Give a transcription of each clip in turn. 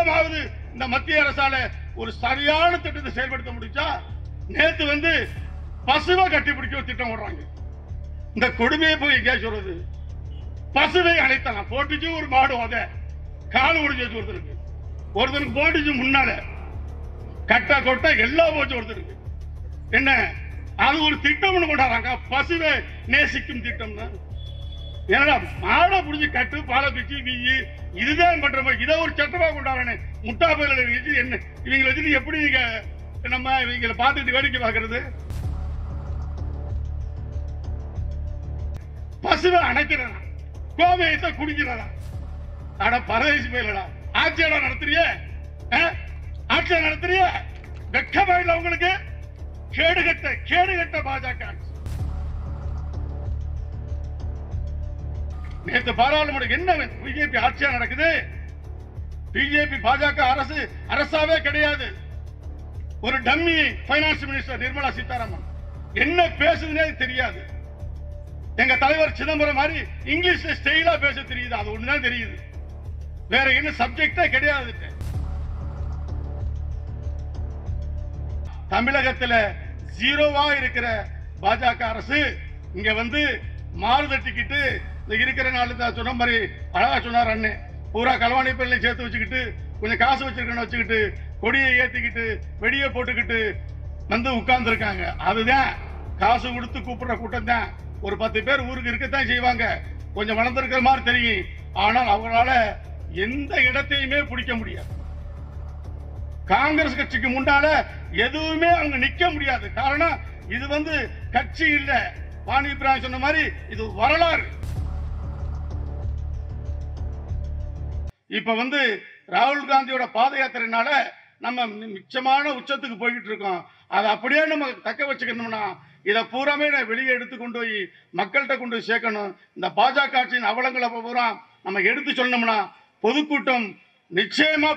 கொஞ்சமாவது இந்த மத்திய அரசால ஒரு சரியான திட்டத்தை செயல்படுத்த முடிச்சா? நேத்து பசுவை கட்டி பிடிக்க ஒரு திட்டம் போடுறாங்க. இந்த கொடுமையை போய் எங்கேயா சொல்றது? பசுவை அழைத்தலாம் போட்டுச்சு ஒரு மாடு, அத கால் ஒடிச்சு ஒருத்தனுக்கு போட்டுச்சு முன்னால கட்ட கொட்ட எல்லாம் போச்சு ஒருத்தருக்கு. என்ன அது ஒரு திட்டம் கொண்டாடுறாங்க, பசுவை நேசிக்கும் திட்டம். ஏன்னா மாடை புடிச்சு கட்டு பாலை பிச்சு வீயி இதுதான் பண்ற இதை ஒரு சட்டமா கொண்டாடுறேன். முட்டா பயில வச்சு என்ன இவங்களை வச்சு எப்படி நீங்க நம்ம இவங்களை பார்த்துட்டு வேடிக்கை பார்க்கறது? பசுவை அணைக்கிறதா, கோமயத்தை குடிக்கிறதா? அட பரதேசி பயிலடா, ஆட்சியாளர் நடத்துறிய, ஆட்சியை நடத்துறிய, வெக்கமா இல்ல உங்களுக்கு? கேடுகட்ட பாஜக. நேற்று பாராளுமன்ற என்ன பிஜேபி ஆட்சியா நடக்குது? பிஜேபி பாஜக அரசாவே கிடையாது. ஒரு dummy finance minister Nirmala Sitharaman என்ன பேசுதுன்னே தெரியாது. எங்க தலைவர் சிதம்பரம் மாதிரி இங்கிலீஷ்ல ஸ்டைலா பேச தெரியுது, அது ஒண்ணுதான் தெரியுது. வேற என்ன சப்ஜெக்டே கிடையாது. தமிழகத்தில் ஜீரோவா இருக்கிற பாஜக அரசு இங்க மாறுதட்டிக்கிட்டு இருக்கிற நாள் சொன்ன மாதிரி அழகா சொன்னார் அண்ணன். பூரா களவாணி பள்ளியை சேர்த்து வச்சுக்கிட்டு கொஞ்சம் காசு வச்சிருக்கணும் வச்சுக்கிட்டு கொடியை ஏத்திக்கிட்டு வெடியை போட்டுக்கிட்டு உட்கார்ந்து இருக்காங்க. அதுதான் காசு கொடுத்து கூப்பிடுற கூட்டம் தான். ஒரு 10 பேர் ஊருக்கு இருக்கத்தான் செய்வாங்க, கொஞ்சம் வளர்ந்திருக்கிற மாதிரி தெரியும். ஆனால் அவங்களால எந்த இடத்தையுமே பிடிக்க முடியாது. காங்கிரஸ் கட்சிக்கு முன்னால எதுவுமே அவங்க நிக்க முடியாது. காரணம் இது கட்சி இல்ல. வாணி இப்ராஹிம் சொன்ன மாதிரி இது வரலாறு. இப்ப ராகுல் காந்தியோட பாத யாத்திரைனால நம்ம மிச்சமான உச்சத்துக்கு போய்கிட்டு இருக்கோம். அதை அப்படியே நம்ம தக்க வச்சுக்கணும்னா இதை பூராமே வெளியே எடுத்து கொண்டு போய் மக்கள்கிட்ட கொண்டு போய் சேர்க்கணும். இந்த பாஜக ஆட்சியின் அவலங்களை பூரா நம்ம எடுத்து சொன்னோம்னா பொதுக்கூட்டம் நிச்சயமா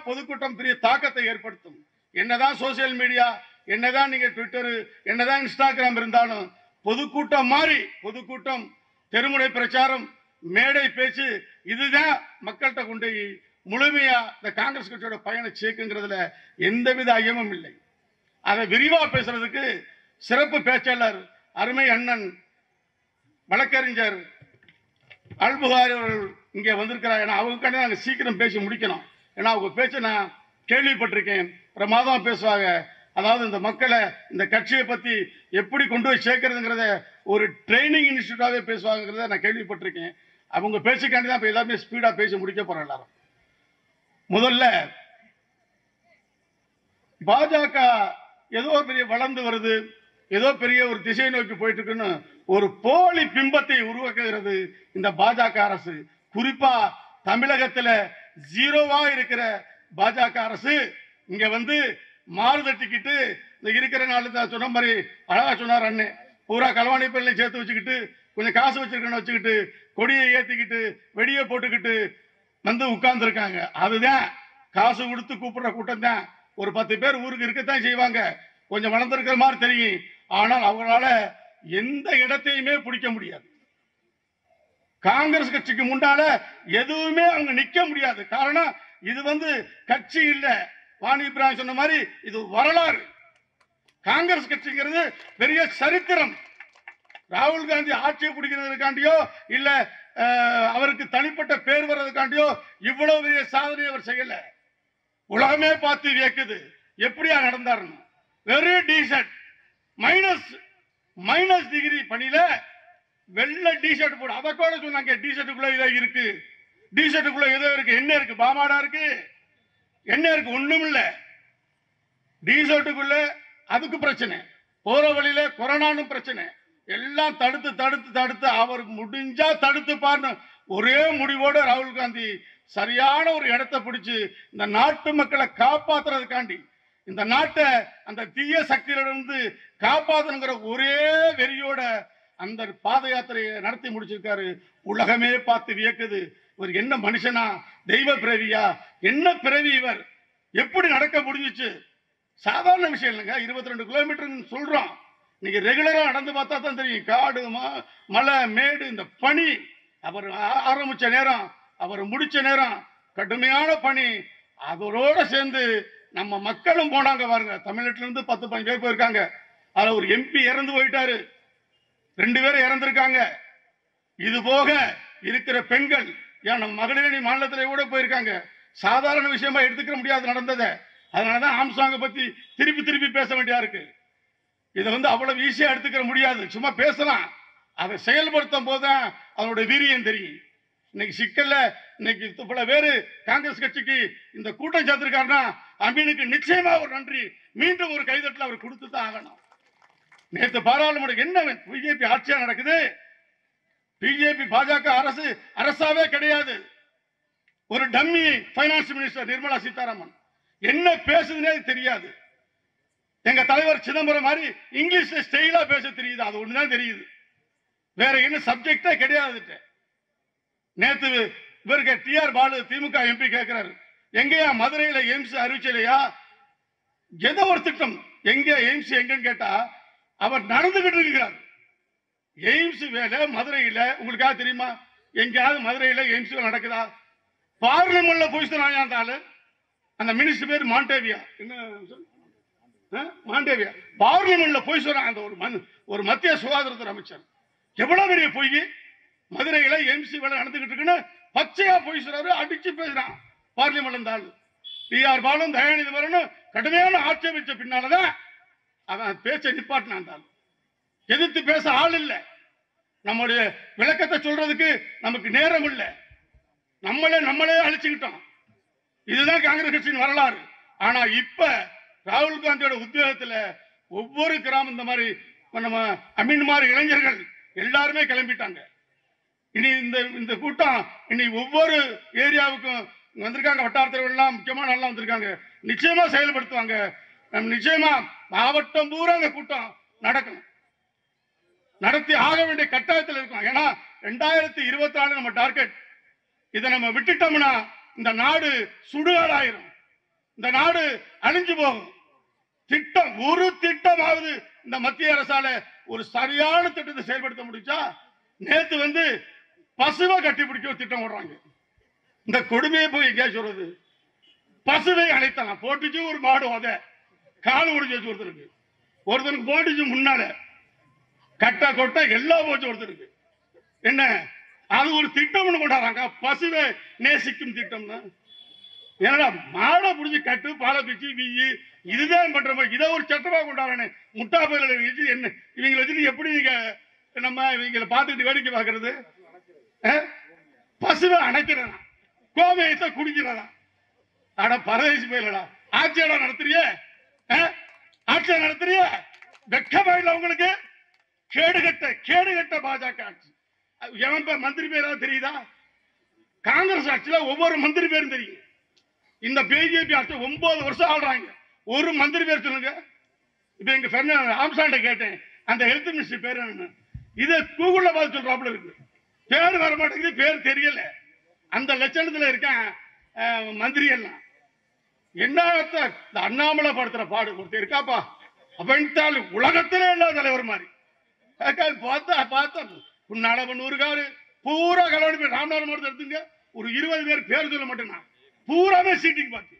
பெரிய தாக்கத்தை ஏற்படுத்தும். என்னதான் சோசியல் மீடியா, என்னதான் நீங்க ட்விட்டர், என்னதான் இன்ஸ்டாகிராம் இருந்தாலும் பொதுக்கூட்டம் தெருமுனை பிரச்சாரம், மேடை பேச்சு இதுதான் மக்கள்கிட்ட கொண்டு முழுமையா இந்த காங்கிரஸ் கட்சியோட பயண சேர்க்குங்கிறதுல எந்தவித ஐயமும் இல்லை. அதை விரிவா பேசுறதுக்கு சிறப்பு பேச்சாளர் அருமை அண்ணன் வழக்கறிஞர் அல்புகாரி அவர்கள் இங்கே வந்திருக்கிறார். ஏன்னா அவங்க நாங்கள் சீக்கிரம் பேசி முடிக்கணும். ஏன்னா அவங்க பேச்ச நான் கேள்விப்பட்டிருக்கேன், பிரமாதமா பேசுவாங்க. அதாவது இந்த மக்களை இந்த கட்சியை பத்தி எப்படி கொண்டு போய் சேர்க்கறதுங்கிறத ஒரு ட்ரைனிங் இன்ஸ்டியூட்டாவே பேசுவாங்கிறத நான் கேள்விப்பட்டிருக்கேன். அவங்க பேச்சுக்காண்டி தான் இப்ப எல்லாமே ஸ்பீடா பேசி முடிக்க போறோம். எல்லாரும் முதல்ல பாஜக ஏதோ பெரிய வளர்ந்து வருது, ஏதோ பெரிய ஒரு திசை நோக்கி போயிட்டு இருக்குன்னு ஒரு போலி பிம்பத்தை உருவாக்குகிறது இந்த பாஜக அரசு. குறிப்பா தமிழகத்தில் ஜீரோவா இருக்கிற பாஜக அரசு இங்க மாறுதட்டிக்கிட்டு இருக்கிற நாள் சொன்ன மாதிரி அழகா சொன்னார் அண்ணன். பூரா களவாணி பள்ளியை சேர்த்து வச்சுக்கிட்டு கொஞ்சம் காசு வச்சிருக்கணும் வச்சுக்கிட்டு கொடியை ஏத்திக்கிட்டு வெடியை போட்டுக்கிட்டு உட்கார்ந்து இருக்காங்க. அதுதான் காசு கொடுத்து கூப்பிடுற கூட்டம் தான். ஒரு 10 பேர் ஊருக்கு இருக்கத்தான் செய்வாங்க, கொஞ்சம் வளர்ந்திருக்கிற மாதிரி தெரியும். ஆனால் அவங்களால எந்த இடத்தையுமே பிடிக்க முடியாது. காங்கிரஸ் கட்சிக்கு முன்னால எதுவுமே அவங்க நிக்க முடியாது. காரணம் இது கட்சி இல்ல. வாணி இப்ராஹிம் சொன்ன மாதிரி இது வரலாறு. காங்கிரஸ் கட்சிங்கிறது பெரிய சரித்திரம். ராகுல் காந்தி ஆட்சியை பிடிக்கிறதுக்காண்டியோ இல்ல அவருக்கு தனிப்பட்ட பேர் வர்றதுக்காண்டியோ இவ்வளவு பெரிய சாதனை அவர் செய்யல. உலகமே பார்த்து வியக்குது எப்படியா நடந்தாருன்னு. வெறும் டிஷர்ட் மைனஸ் டிகிரி பணியில வெள்ளை டிஷர்ட் போடு. அத கூட சொன்னாங்க டிஷர்ட்டுக்குள்ள ஏதோ இருக்கு, டிஷர்ட்டுக்குள்ள ஏதோ இருக்கு. என்ன இருக்கு? பாமாடா இருக்கு, என்ன இருக்கு? ஒண்ணும் இல்ல. டிஷர்ட்டுக்குள்ள அதுக்கு பிரச்சனை, போற வழியில கொரோனான்னு பிரச்சனை. எல்லாம் தடுத்து தடுத்து தடுத்து அவருக்கு முடிஞ்சா தடுத்து பாருன்னு ஒரே முடிவோட ராகுல் காந்தி சரியான ஒரு இடத்தை பிடிச்சு இந்த நாட்டு மக்களை காப்பாத்துறதுக்காண்டி, இந்த நாட்டை அந்த தீய சக்தியிலிருந்து காப்பாற்றணுங்கிற ஒரே வெறியோட அந்த பாத யாத்திரையை நடத்தி முடிச்சிருக்காரு. உலகமே பார்த்து வியக்குது. இவர் என்ன மனுஷனா, தெய்வ பிறவியா, என்ன பிறவி இவர்? எப்படி நடக்க முடிஞ்சிச்சு? சாதாரண விஷயம் இல்லைங்க. 22 கிலோமீட்டர் சொல்றோம். நீங்க ரெகுலரா நடந்து பார்த்தா தான் தெரியும். காடு, மலை, மேடு, இந்த பனி. அவர் ஆரம்பிச்ச நேரம், அவர் முடிச்ச நேரம் கடுமையான பனி. அதோட சேர்ந்து நம்ம மக்களும் போனாங்க பாருங்க. தமிழ்நாட்டில இருந்து 10-15 பேர் போயிருக்காங்க. அதுல ஒரு எம்பி இறந்து போயிட்டாரு, 2 பேரும் இறந்திருக்காங்க. இது போக இருக்கிற பெண்கள் ஏன் நம்ம மகளிரணி மாநிலத்திலே கூட போயிருக்காங்க. சாதாரண விஷயமா எடுத்துக்க முடியாது நடந்ததை. அதனாலதான் ஆம்ஸ்ட்ராங்கை பத்தி திருப்பி திருப்பி பேச வேண்டியா இருக்கு. இதை அவ்வளவு ஈஸியா எடுத்துக்க முடியாது. சும்மா பேசலாம், அதை செயல்படுத்தும் போதுதான் அதனுடைய வீரியம் தெரியும். இன்னைக்கு சிக்கல்ல இன்னைக்கு பல பேரு காங்கிரஸ் கட்சிக்கு இந்த கூட்டம் சேர்த்திருக்காருன்னா அமீனுக்கு நிச்சயமா ஒரு நன்றி மீண்டும் ஒரு கைதட்டல் அவர் கொடுத்துதான் ஆகணும். நேற்று பாராளுமன்ற என்ன பிஜேபி ஆட்சியா நடக்குது. பிஜேபி பாஜக அரசாவே கிடையாது. ஒரு dummy finance minister Nirmala Sitharaman என்ன பேசுதுன்னே தெரியாது. எங்க தலைவர் சிதம்பரம் மாதிரி இங்கிலீஷ்ல ஸ்டைலா பேச தெரியுது, அது ஒண்ணுதான் தெரியுது. வேற என்ன சப்ஜெக்டே கிடையாது. நேத்து இவருக்கு டிஆர் பாலு திமுக எம்பி கேட்கிறாரு, எங்கயா மதுரையில எய்ம்ஸ் அறிவிச்சலையா? ஏதோ ஒரு திட்டம் எங்க எய்ம்ஸ் எங்கன்னு கேட்டா அவர் நடந்துகிட்டு இருக்கிறார். எய்ம்ஸ் வேலை மதுரையில உங்களுக்காக தெரியுமா? எங்கேயாவது மதுரையில எய்ம்ஸ் நடக்குதா? பார்லிமெண்ட்ல போய் சொன்னாங்க. அந்த மினிஸ்டர் பேர் மாண்டேவியா, என்ன மாண்டேவியா, பார்லிமெண்ட்ல போய் சொன்னாங்க. அந்த ஒரு மத்திய சுகாதாரத்துறை அமைச்சர் எவ்வளவு பெரிய பொய். மதுரையில எய்ம்ஸ் வேலை நடந்துகிட்டு இருக்குன்னு பச்சையா போய் சொல்றாரு, அடிச்சு பேசுறான் பார்லிமெண்ட். இருந்தாலும் டிஆர் பாலும் தயாநிதி வரணும் கடுமையான ஆட்சேபிச்ச பின்னாலதான் அவன் பேச்ச நிப்பாட்டினான். எதிர்த்து பேச ஆள் இல்ல. நம்முடைய விளக்கத்தை சொல்றதுக்கு நமக்கு நேரம் இல்ல. நம்மளே அழிச்சுக்கிட்டோம். இதுதான் காங்கிரஸ் கட்சியின் வரலாறு. ஆனா இப்ப ராகுல் காந்தியோட உத்வேகத்துல ஒவ்வொரு கிராமம் இந்த மாதிரி நம்ம அமீன் மாதிரி இளைஞர்கள் எல்லாருமே கிளம்பிட்டாங்க. இனி இந்த கூட்டம் இனி ஒவ்வொரு ஏரியாவுக்கும் வந்திருக்காங்க. வட்டாரத்தில் எல்லாம் முக்கியமான நல்லா வந்திருக்காங்க. நிச்சயமா செயல்படுத்துவாங்க. நிச்சயமா மாவட்டம் பூரா இந்த கூட்டம் நடக்கும், நடத்தி ஆக வேண்டிய கட்டாயத்தில் இருக்கும். ஏன்னா 2024 நம்ம டார்கெட். இதை நம்ம விட்டுட்டோம்னா இந்த நாடு சுடுகாடாயிரும், இந்த நாடு அழிஞ்சு போகும். திட்டம் ஒரு திட்டமாவது இந்த மத்திய அரசால ஒரு சரியான திட்டத்தை செயல்படுத்த முடிச்சா. நேத்து பசுவை கட்டி பிடிக்க ஒரு திட்டம் போடுறாங்க. இந்த கொடுமையை போய் எங்கேயா சொல்றது? பசுவை அழைத்தான் போட்டுச்சு ஒரு மாடு, அத கால் ஒடிச்சு வச்சு ஒருத்தருக்கு போட்டுச்சு முன்னால கட்ட கொட்ட எல்லாம் போச்சு ஒருத்தருக்கு. என்ன அது ஒரு திட்டம் கொண்டாடுறாங்க, பசுவை நேசிக்கும் திட்டம்னா. ஏன்னா மாடை புடிச்சு கட்டு பாலை பிச்சு வீயி இதுதான் பண்ற. இதை ஒரு சட்டமா கொண்டாடுறானே முட்டா பயில வச்சு என்ன இவங்களை வச்சுட்டு எப்படி நீங்க நம்ம இவங்களை பார்த்துட்டு வேடிக்கை பார்க்கறது? பசுவை அணைக்கிறதா, கோமயத்தை குடிக்கிறதா? ஆனா பரதேசி பயிலடா ஆட்சியாளா நடத்துறிய, ஆட்சியா நடத்துறிய, வெக்கமாயில உங்களுக்கு. கேடுகட்ட பாஜக ஆட்சி. எவன் பேர் மந்திரி பேரா தெரியுதா? காங்கிரஸ் ஆட்சியில ஒவ்வொரு மந்திரி பேரும் தெரியும். இந்த பிஜேபி ஆட்சி 9 வருஷம் ஆள்றாங்க. ஒரு மந்திரி பேர் சொல்லுங்க. இப்ப எங்க ஆம்ஸ்ட்ராங்கை கேட்டேன், அந்த ஹெல்த் மினிஸ்டர் பேர் என்ன? இதை கூகுள்ல பார்த்து சொல்றாப்புல இருக்கு. பேர் வர மாட்டேங்குது, பேர் தெரியல. அந்த லட்சணத்துல இருக்கான் மந்திரி எல்லாம். என்ன இந்த அண்ணாமலை படுத்துற பாடு ஒருத்தர் இருக்காப்பா, அவன் உலகத்திலே இல்லாத தலைவர் மாதிரி பார்த்தா நாடகன் ஊருக்காரு பூரா கல்யாணம் பேர் ராமநாதன் மாவட்டத்தை எடுத்துங்க. ஒரு 20 பேர் பேர் சொல்ல மாட்டேன்னா பூராவே சீட்டிங் பார்த்து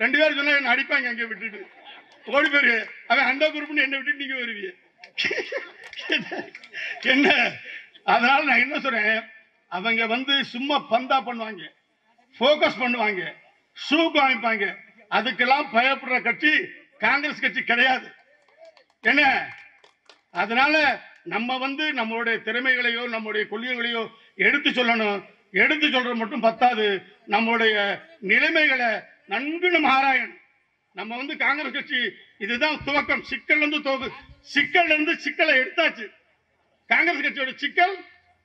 2 பேர் சொன்னா என்ன அடிப்பாங்க. அங்கே விட்டுட்டு ஓடி பேரு அவன் அந்த குரூப்னு என்ன விட்டுட்டு நீங்க வருவீங்க என்ன? அதனால நான் என்ன சொல்றேன், அவங்க சும்மா பந்தா பண்ணுவாங்க, போக்கஸ் பண்ணுவாங்க, ஷூக்கு வாங்கிப்பாங்க. அதுக்கெல்லாம் பயப்படுற கட்சி காங்கிரஸ் கட்சி கிடையாது. என்ன அதனால நம்ம நம்மளுடைய திறமைகளையோ நம்முடைய கொள்கைகளையோ எடுத்து சொல்லணும். எடுத்து சொல்றது மட்டும் பத்தாது, நம்முடைய நிலைமைகளை நன்கு நம்ம ஆராயணும். நம்ம காங்கிரஸ் கட்சி இதுதான் துவக்கம். சிக்கல் இருந்து சிக்கலை எடுத்தாச்சு. காங்கிரஸ் கட்சியோட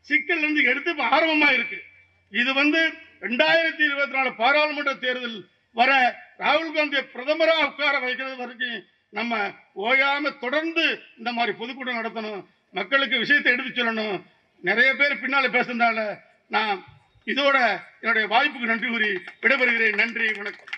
சிக்கல் இருந்து எடுத்து ஆர்வமா இருக்கு. இது 2024 பாராளுமன்ற தேர்தல் வர ராகுல் காந்தி பிரதமரா உட்கார வைக்கிறது வரைக்கும் நம்ம ஓயாம தொடர்ந்து இந்த மாதிரி பொதுக்கூட்டம் நடத்தணும், மக்களுக்கு விஷயத்தை எடுத்து சொல்லணும். நிறைய பேர் பின்னால பேசுறதுனால நான் இதோட என்னுடைய வாய்ப்புக்கு நன்றி கூறி விடைபெறுகிறேன். நன்றி, வணக்கம்.